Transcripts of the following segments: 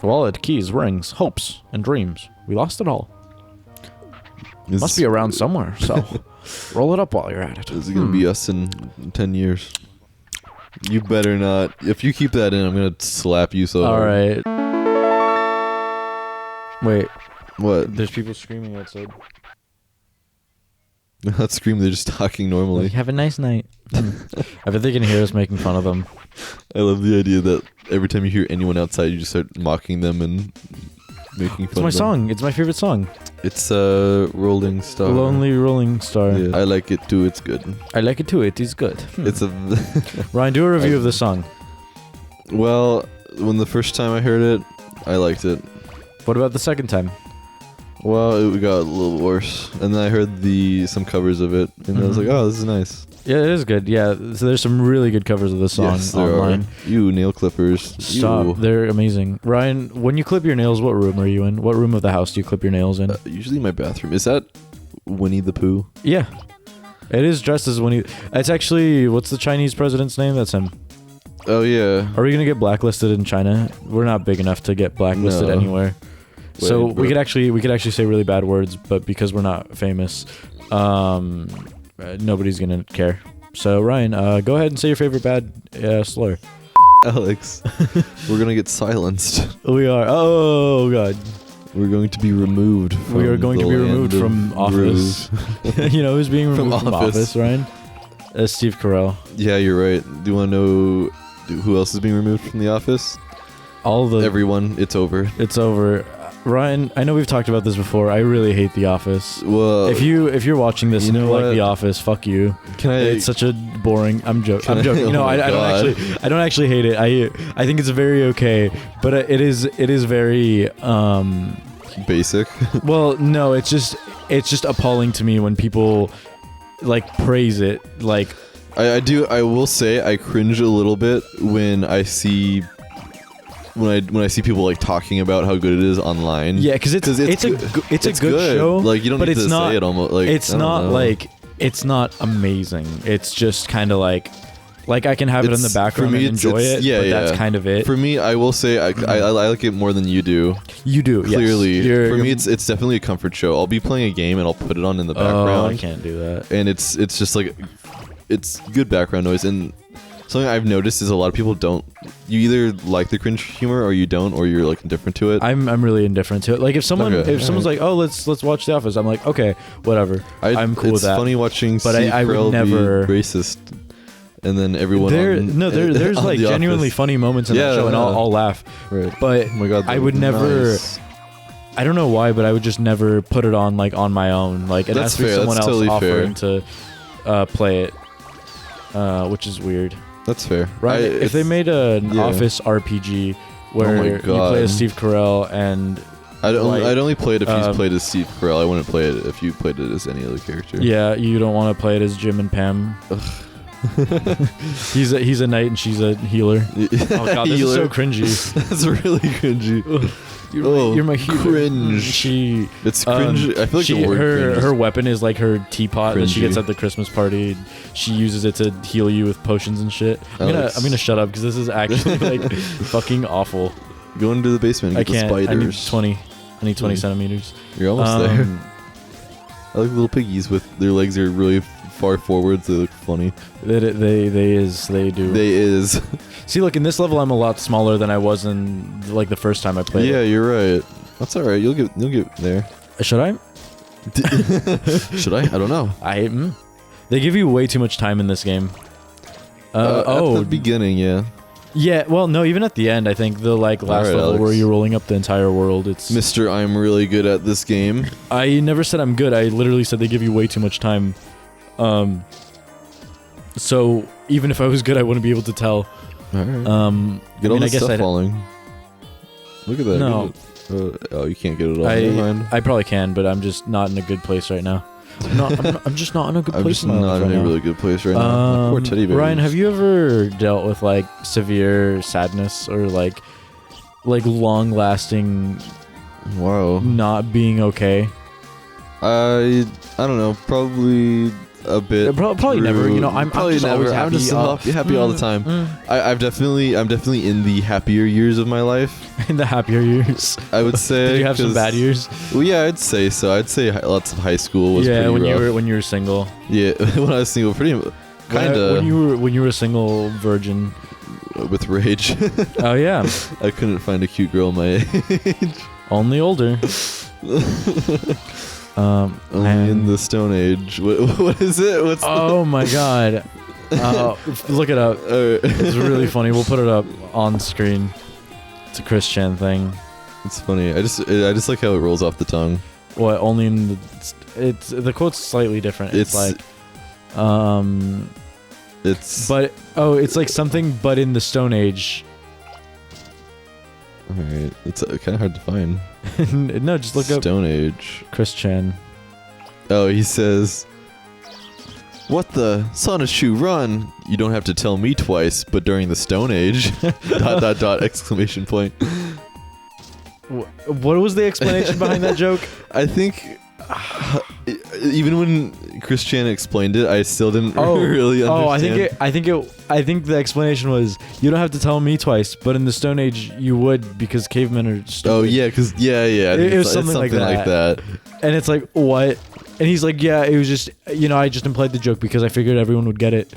Wallet, keys, rings, hopes, and dreams. We lost it all. Must be around somewhere, so roll it up while you're at it. Is it going to be us in 10 years? You better not. If you keep that in, I'm going to slap you so hard. All right. Wait. What? There's people screaming outside. They're not screaming, they're just talking normally. Have a nice night. I bet they can hear us making fun of them. I love the idea that every time you hear anyone outside, you just start mocking them and making fun of them. It's my song. It's my favorite song. It's Rolling Star. Lonely Rolling Star. Yeah. I like it too, it's good. I like it too, it is good. It's a... Ryan, do a review of the song. Well, when the first time I heard it, I liked it. What about the second time? Well, it got a little worse. And then I heard some covers of it, and I was like, oh, this is nice. Yeah, it is good. Yeah, so there's some really good covers of the song online. You nail clippers. Stop. They're amazing. Ryan, when you clip your nails, what room are you in? What room of the house do you clip your nails in? Usually my bathroom. Is that Winnie the Pooh? Yeah. It is dressed as Winnie. It's actually, what's the Chinese president's name? That's him. Oh, yeah. Are we going to get blacklisted in China? We're not big enough to get blacklisted anywhere. So we could actually say really bad words, but because we're not famous, nobody's gonna care. So Ryan, go ahead and say your favorite bad slur. Alex, we're gonna get silenced. We are. Oh god. We're going to be removed. We are going to be removed from office. You know who's being removed from office, Ryan? Steve Carell. Yeah, you're right. Do you want to know who else is being removed from the office? Everyone. It's over. It's over. Ryan, I know we've talked about this before. I really hate The Office. Well, if you're watching this and you like The Office, fuck you. It's such a boring. I'm joking. No, I don't actually hate it. I think it's very okay, but it is very basic. Well, no, it's just appalling to me when people like praise it. Like I will say I cringe a little bit when I see. When I see people like talking about how good it is online, yeah, because it's a good show. Like you don't need to say it almost. Like it's not amazing. It's just kind of like I can have it in the background and enjoy it. Yeah, but that's kind of it. For me, I will say I like it more than you do. You do clearly. Yes. For me, it's definitely a comfort show. I'll be playing a game and I'll put it on in the background. Oh, I can't do that. And it's just like it's good background noise. And something I've noticed is a lot of people don't. You either like the cringe humor or you don't, or you're like indifferent to it. I'm really indifferent to it. Like if someone's like, oh, let's watch The Office, I'm like, okay, whatever. I'm cool with that. It's funny watching but Steve I would never be racist, and then everyone. There's like genuinely funny moments in that show, and I'll laugh. Right. But oh my God, I would never. Nice. I don't know why, but I would just never put it on like on my own. Like it has to be someone else offering to play it, which is weird. That's fair. Right? If they made an Office RPG where you play as Steve Carell and... I'd only play it if he's played as Steve Carell. I wouldn't play it if you played it as any other character. Yeah, you don't want to play it as Jim and Pam. He's a knight and she's a healer. Oh god, this is so cringy. That's really cringy. You're my hero. Cringe. It's cringe. I feel like the word cringe. Her weapon is like her teapot that she gets at the Christmas party. She uses it to heal you with potions and shit. I'm gonna shut up because this is actually like fucking awful. Go into the basement. And get the spiders. I need 20 centimeters. You're almost there. I like little piggies with their legs are really far forwards. They look funny. They do. See, look, in this level, I'm a lot smaller than I was in like the first time I played. Yeah, you're right. That's all right. You'll get there. Should I? Should I? I don't know. They give you way too much time in this game. At the beginning, yeah. Yeah, well, no, even at the end, I think the like last level Alex. Where you're rolling up the entire world, it's... Mr. I'm really good at this game. I never said I'm good. I literally said they give you way too much time. So even if I was good, I wouldn't be able to tell. All right. Get all the stuff falling. Look at that. No. Oh, you can't get it all. I probably can, but I'm just not in a good place right now. I'm just not in a good place. I'm just not in a really good place right now. Poor teddy bears. Ryan, have you ever dealt with like severe sadness or like long-lasting not being okay? I don't know. Probably a bit. Probably never. You know, I'm just always happy. I'm just happy all the time. I'm definitely in the happier years of my life. In the happier years, I would say. Did you have some bad years? Well, yeah, I'd say so. I'd say lots of high school was pretty rough. when you were single. Yeah, when I was single, pretty kind of. When you were a single virgin. With rage. Oh yeah. I couldn't find a cute girl my age. Only older. Only in the Stone Age. What is it? Oh my god. Look it up. It's really funny. We'll put it up on screen. It's a Chris Chan thing. It's funny. I just like how it rolls off the tongue. What? Only in the quote's slightly different. It's like it's like something but in the Stone Age. Alright, it's kind of hard to find. No, just look up Stone Age. Chris Chan. Oh, he says, "What the? Sonichu, run! You don't have to tell me twice, but during the Stone Age." ... exclamation point. What was the explanation behind that joke? I think even when Chris Chan explained it, I still didn't really understand. I think the explanation was, you don't have to tell me twice, but in the Stone Age you would, because cavemen are stupid. Oh yeah, because it was something like that. And it's like, what? And he's like, yeah, it was just, I just implied the joke because I figured everyone would get it.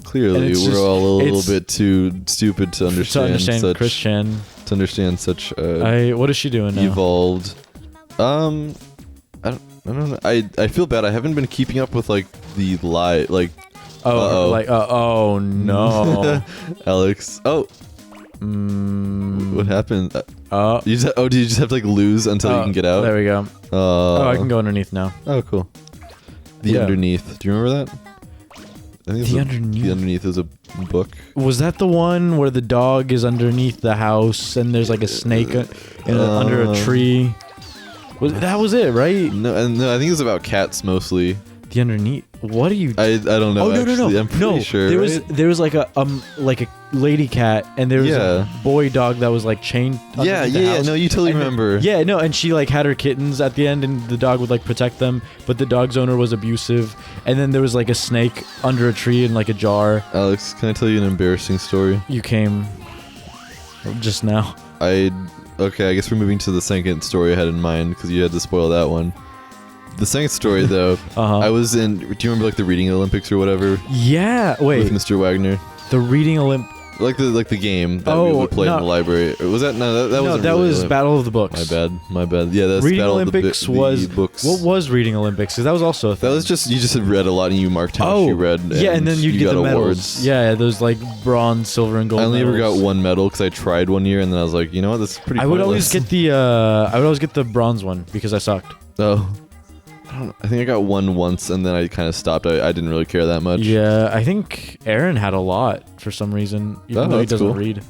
Clearly, we're all a little bit too stupid to understand such, Chris Chan. To understand such. What is she doing now? Evolved. I don't know. I feel bad. I haven't been keeping up with like the oh no, Alex. Oh. What happened? Did you just have to like lose until you can get out? There we go. I can go underneath now. Oh, cool. The Underneath. Do you remember that? I think The Underneath is a book. Was that the one where the dog is underneath the house and there's like a snake under a tree? That was it, right? No, I think it was about cats mostly. The Underneath. What are you? I don't know. Oh no! I'm pretty sure. There was like a lady cat, and there was a boy dog that was like chained. Yeah. No, you totally remember. Yeah, no, and she like had her kittens at the end, and the dog would like protect them, but the dog's owner was abusive. And then there was like a snake under a tree in like a jar. Alex, can I tell you an embarrassing story? You came just now. Okay, I guess we're moving to the second story I had in mind because you had to spoil that one. The second story, though, I was in. Do you remember like the reading Olympics or whatever? Yeah. Wait. With Mr. Wagner. The reading Olympics. Like the game that we would play in the library. Was that that wasn't that really was Battle of the Books. My bad. Yeah, that's Reading Battle Olympics of the books. What was Reading Olympics? Because that was also a thing. That was just you just had read a lot and you marked how much you read. And then you get the medals. Awards. Yeah, those like bronze, silver, and gold. I only medals. ever got one medal because I tried one year and then I was like, you know what, this is pretty. I would always get the bronze one because I sucked. Oh. I think I got one once and then I kind of stopped. I didn't really care that much. Yeah, I think Aaron had a lot for some reason, even though he doesn't read.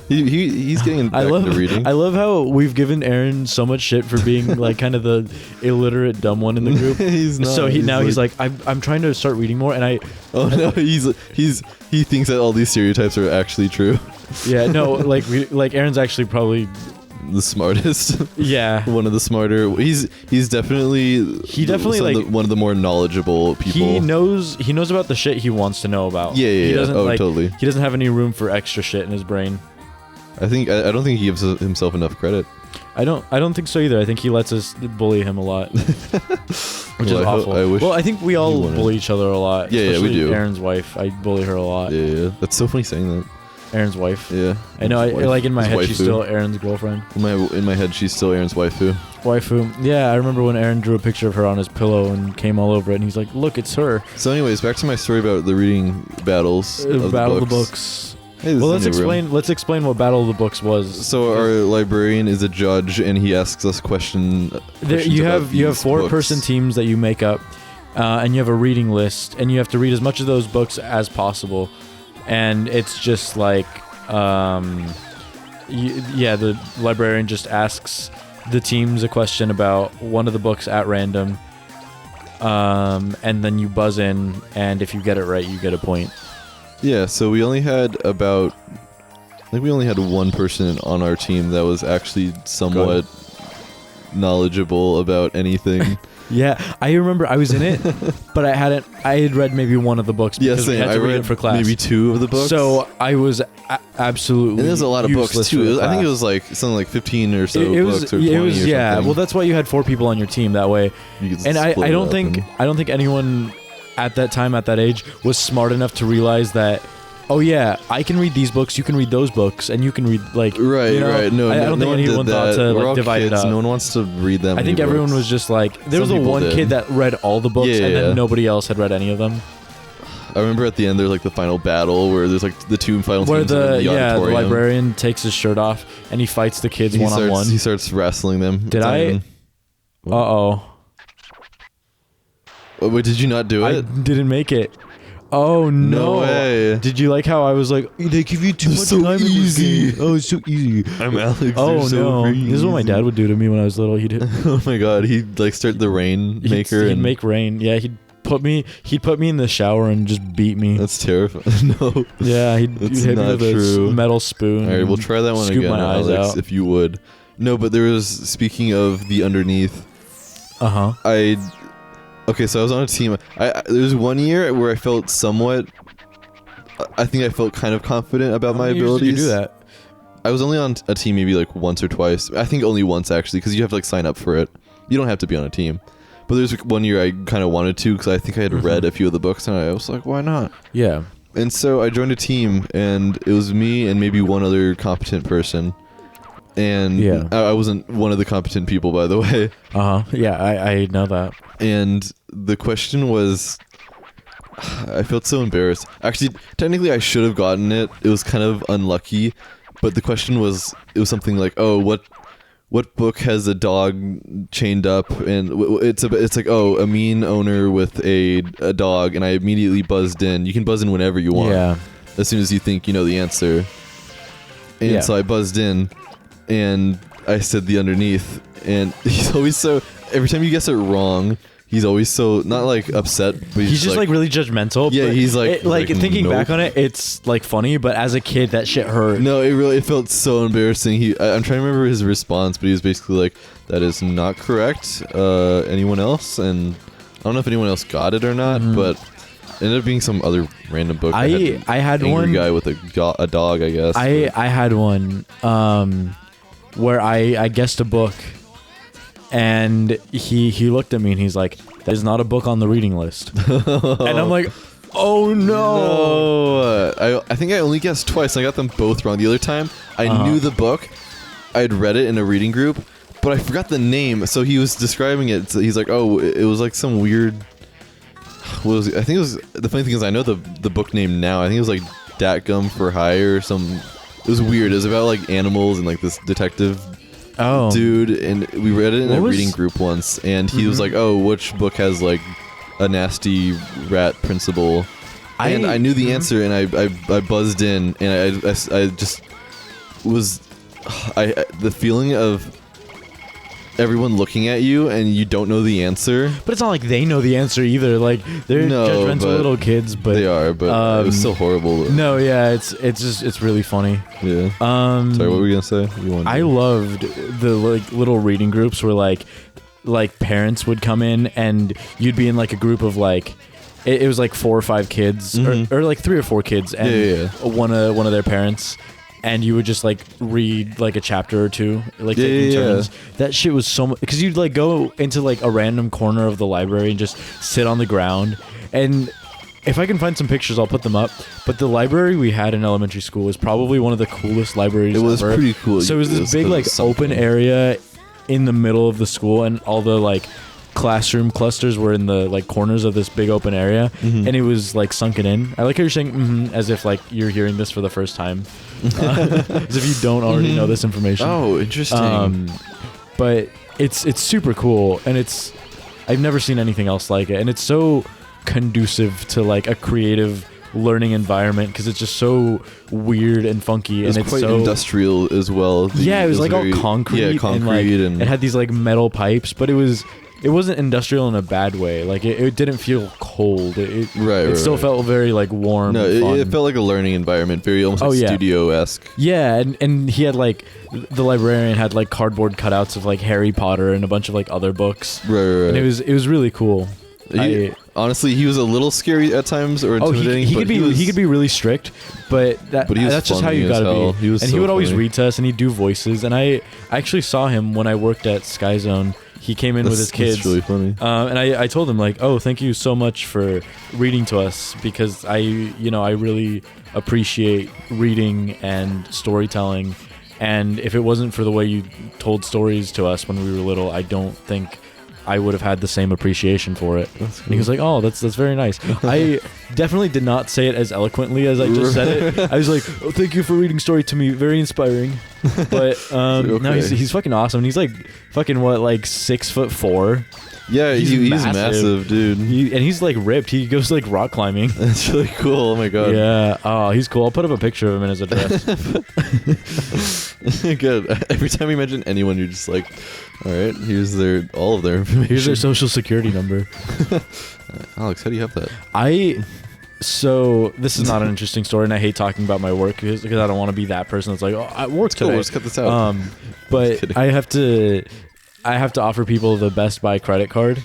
He's getting back into reading. I love how we've given Aaron so much shit for being like kind of the illiterate dumb one in the group. He's not. So he's like I'm trying to start reading more, and he thinks that all these stereotypes are actually true. Yeah, no, like Aaron's actually probably the smartest. Yeah, one of the smarter. He's definitely like one of the more knowledgeable people. He knows about the shit he wants to know about. Yeah. He doesn't, totally. He doesn't have any room for extra shit in his brain. I don't think he gives himself enough credit. I don't think so either. I think he lets us bully him a lot, which is awful. I think we all bully each other a lot. Yeah, we do. Aaron's wife, I bully her a lot. Yeah. That's so funny saying that. Aaron's wife. Yeah. I know. Like in my head, she's still Aaron's girlfriend. In my head, she's still Aaron's waifu. Yeah, I remember when Aaron drew a picture of her on his pillow and came all over it, and he's like, "Look, it's her." So, anyways, back to my story about the reading battles. Battle of the Books. Hey, well, let's explain what Battle of the Books was. So our librarian is a judge, and he asks us questions. You have 4-person teams that you make up, and you have a reading list, and you have to read as much of those books as possible. And it's just like, the librarian just asks the teams a question about one of the books at random, and then you buzz in, and if you get it right, you get a point. Yeah, so we only had one person on our team that was actually somewhat knowledgeable about anything. Yeah, I remember I was in it, but I had read maybe one of the books because we had to read it for class. Maybe 2 of the books. So I was absolutely. And there's a lot of books too. I think it was like something like 15 or so books or 20 or something. Yeah, well, that's why you had 4 people on your team that way. And I don't think anyone at that time, at that age, was smart enough to realize that. Oh yeah, I can read these books. You can read those books, and you can read like right. No, I don't think anyone thought to like divide it up. No one wants to read them. I think everyone was just like there was one kid that read all the books, and then nobody else had read any of them. I remember at the end there's like the final battle where there's like the 2 final teams in the auditorium. The librarian takes his shirt off and he fights the kids one-on-one. He starts wrestling them. Uh-oh. Wait, did you not do it? I didn't make it. Oh no way! Did you like how I was like, they give you too much time in this game? Oh, it's so easy. I'm Alex. Oh no! This is what my dad would do to me when I was little. Oh my god! He'd like start the rainmaker. He'd make rain. Yeah, he'd put me in the shower and just beat me. That's terrifying. No. Yeah, he'd hit me with a metal spoon. All right, we'll try that one again, my eyes Alex, out. if you would. No, but there was, speaking of the underneath. Okay, so I was on a team. There was one year where I felt somewhat. I think I felt kind of confident about my abilities. Did you do that? I was only on a team maybe like once or twice. I think only once actually, because you have to like sign up for it. You don't have to be on a team. But there's one year I kind of wanted to because I think I had read a few of the books and I was like, why not? Yeah. And so I joined a team and it was me and maybe one other competent person. And I wasn't one of the competent people, by the way. Yeah, I know that. And the question was, I felt so embarrassed. Actually, technically I should have gotten it. It was kind of unlucky. But the question was, it was something like, oh, what book has a dog chained up? And it's like, oh, a mean owner with a dog. And I immediately buzzed in. You can buzz in whenever you want. Yeah. As soon as you think you know the answer. And so I buzzed in. And I said the underneath, and he's always so. Every time you guess it wrong, he's always so not like upset, but he's just like really judgmental. Yeah, he's like thinking back on it, it's like funny, but as a kid, that shit hurt. No, it felt so embarrassing. I'm trying to remember his response, but he was basically like, "That is not correct." Anyone else? And I don't know if anyone else got it or not, but. It ended up being some other random book. I had one guy with a dog, I guess. I had one. Where I guessed a book, and he looked at me and he's like, "That is not a book on the reading list." And I'm like, "Oh no!" I think I only guessed twice. I got them both wrong. The other time, I knew the book. I had read it in a reading group, but I forgot the name. So he was describing it. So he's like, "Oh, it was like some weird." I think it was. The funny thing is, I know the book name now. I think it was like Datgum for Hire or some. It was weird. It was about like animals and like this detective dude, and we read it in a reading group once. And he was like, "Oh, which book has like a nasty rat principal?" And I knew the answer, and I buzzed in, and I just was the feeling of everyone looking at you and you don't know the answer. But it's not like they know the answer either. Like they're judgmental little kids, but they are. But it was so horrible. No, yeah, it's really funny. Yeah. Sorry, what were you gonna say? I loved the like little reading groups where like parents would come in and you'd be in like a group of like. It was like 4 or 5 kids, or like 3 or 4 kids, and one of their parents. And you would just like read like a chapter or two, like taking turns. That shit was so much because you'd like go into like a random corner of the library and just sit on the ground. And if I can find some pictures, I'll put them up. But the library we had in elementary school was probably one of the coolest libraries ever. It was pretty cool. So it was this big like open area in the middle of the school, and all the like classroom clusters were in the like corners of this big open area, and it was like sunken in. I like how you're saying as if like you're hearing this for the first time, as if you don't already know this information. Oh, interesting. But it's super cool, and I've never seen anything else like it, and it's so conducive to like a creative learning environment because it's just so weird and funky, and it's quite so industrial as well. It was like all concrete, and it had these like metal pipes, but it was it wasn't industrial in a bad way. Like it didn't feel cold. It still felt very like warm. No, it felt like a learning environment, very almost like studio-esque. Yeah, and he had like the librarian had like cardboard cutouts of like Harry Potter and a bunch of like other books. Right. And it was really cool. Honestly, he was a little scary at times or intimidating. He could be really strict, but that's just how you gotta be. He would always read to us, and he'd do voices. And I actually saw him when I worked at Sky Zone. He came in with his kids. That's really funny. And I told him like, oh, thank you so much for reading to us, because I really appreciate reading and storytelling. And if it wasn't for the way you told stories to us when we were little, I don't think I would have had the same appreciation for it. That's cool. And he was like, oh, that's very nice. I definitely did not say it as eloquently as I just said it. I was like, oh, thank you for reading story to me. Very inspiring. But no, he's fucking awesome. And he's like fucking what, like 6'4". Yeah, he's massive, dude. He's like ripped. He goes like rock climbing. That's really cool. Oh my god. Yeah. Oh, he's cool. I'll put up a picture of him in his address. Good. Every time you mention anyone, you're just like, all right, here's all of their information. Here's their social security number. Alex, how do you have that? So this is not an interesting story, and I hate talking about my work because I don't want to be that person that's like, oh, I work today. Cool, let's cut this out. But I have to offer people the Best Buy credit card,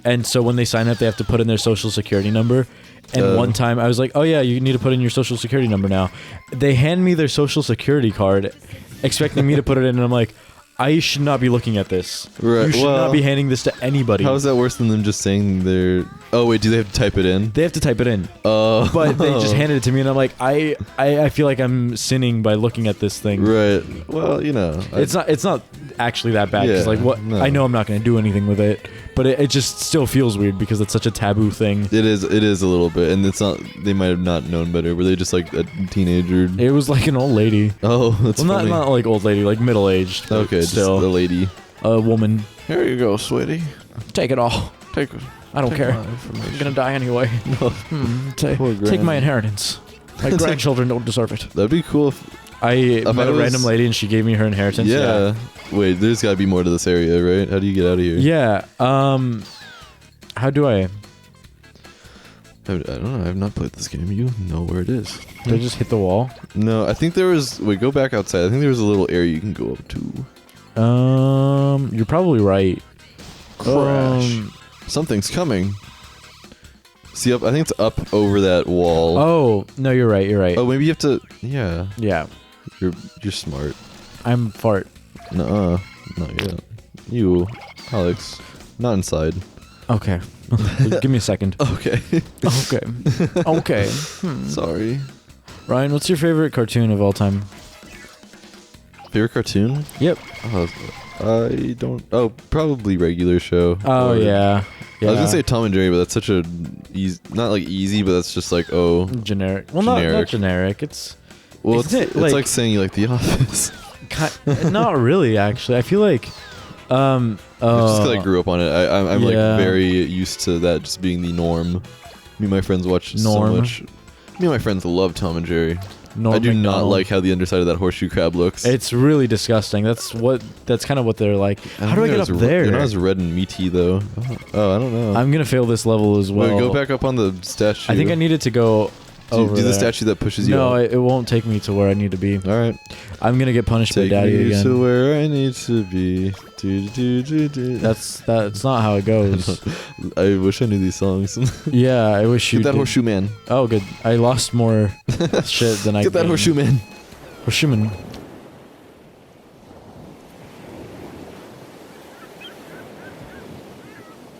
and so when they sign up, they have to put in their social security number. And one time I was like, oh yeah, you need to put in your social security number now. They hand me their social security card, expecting me to put it in, and I'm like, I should not be looking at this. Right. You should not be handing this to anybody. How is that worse than them just saying their... Oh, wait, do they have to type it in? They have to type it in. But they just handed it to me, and I'm like, I feel like I'm sinning by looking at this thing. Right. Well, it's not actually that bad. Because I know I'm not going to do anything with it, but it just still feels weird because it's such a taboo thing. It is a little bit, and it's not... They might have not known better. Were they just like a teenager? It was like an old lady. Oh, that's funny. Not like old lady, like middle-aged. Okay, still. Just a lady. A woman. Here you go, sweetie. Take it all. I don't care. I'm gonna die anyway. No. Take my inheritance. My grandchildren don't deserve it. That'd be cool if I met a random lady and she gave me her inheritance. Yeah. Wait, there's gotta be more to this area, right? How do you get out of here? Yeah. How do I don't know. I have not played this game. You know where it is. Did I just hit the wall? No, I think there was... Wait, go back outside. I think there was a little area you can go up to. You're probably right. Crash. Something's coming. See up? I think it's up over that wall. Oh, no, you're right. Oh, maybe you have to... Yeah. Yeah. You're smart. I'm fart. Nuh-uh. Not yet. You, Alex. Not inside. Okay. Give me a second. Okay. Okay. Sorry. Ryan, what's your favorite cartoon of all time? Favorite cartoon? Yep. I don't... Oh, probably Regular Show. Oh, yeah. I was gonna say Tom and Jerry, but that's such a... Not like easy, but that's just like, generic. Well, not generic. It's... Well, it's like saying you like The Office. Not really, actually. I feel like... just because I grew up on it, I'm like very used to that just being the norm. Me and my friends watch so much. Me and my friends love Tom and Jerry. I do not like how the underside of that horseshoe crab looks. It's really disgusting. That's kind of what they're like. How do I get up there? They're not as red and meaty though. Oh, I don't know. I'm gonna fail this level as well. Wait, go back up on the statue. I think I needed to go over do the statue that pushes you. No, it won't take me to where I need to be. All right. I'm gonna get punished by Daddy again. Take me to where I need to be. That's not how it goes. I wish I knew these songs. Yeah, I wish you Get that did. horseshoe man. Oh, good. I lost more shit than I Get that horseshoe man. Horseshoe man.